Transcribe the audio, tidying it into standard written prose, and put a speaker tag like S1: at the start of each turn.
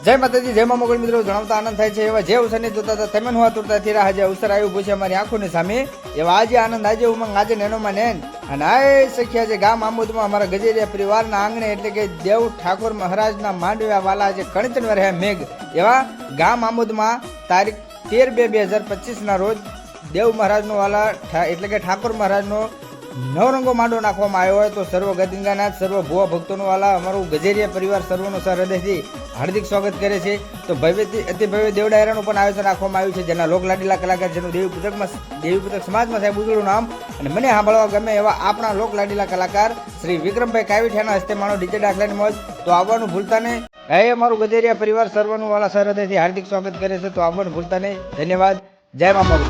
S1: જય માતાજી, જય મા મોગલ. મિત્રો જણાવતા આનંદ થાય છે એવા જે અવસરને જોતા હતા તમે હું તુરતા થીરા આજે અવસર આવ્યું પૂછે અમારી આંખોની સામે એવા આજે આનંદ, આજે ઉમંગ, આજે નેનોમાં નેન અને આ સખ્યા છે ગામ આમોદમાં અમારા ગજેરિયા પરિવારના આંગણે એટલે કે દેવ ઠાકોર મહારાજના માંડવ્યા વાલા જે કણચનવર હે મેઘ એવા ગામ આમોદમાં તારીખ 13/2/2025 ના રોજ દેવ મહારાજનો વાલા એટલે કે ઠાકોર મહારાજનો નવરંગો માંડો નાખવામાં આવ્યો હોય તો સર્વ ગદિંગાનાથ, સર્વ ભુવા ભક્તોનો વાલા અમારું ગજેરિયા પરિવાર સર્વનો સર હૃદયથી હાર્દિક સ્વાગત કરે છે. તો ભવ્યથી અતિ ભવ્ય દેવડાયરાનું પણ આયોજન રાખવામાં આવ્યું છે જેના લોકલાડીલા કલાકાર જેનું દેવીપુત્રક સમાજમાં સાહેબ ઉજળું નામ અને મને સાંભળવા ગમે એવા આપણા લોકલાડીલા કલાકાર શ્રી વિક્રમભાઈ કાવીઠિયાના હસ્તે માનો ડીજે દાખલાની મોજ. તો આવવાનું ભૂલતા નહીં. હે અમારું ગજેરિયા પરિવાર સર્વનું વાલા સર હૃદયથી હાર્દિક સ્વાગત કરે છે. તો આવવાનું ભૂલતા નહીં. ધન્યવાદ. જય મા મોગલ.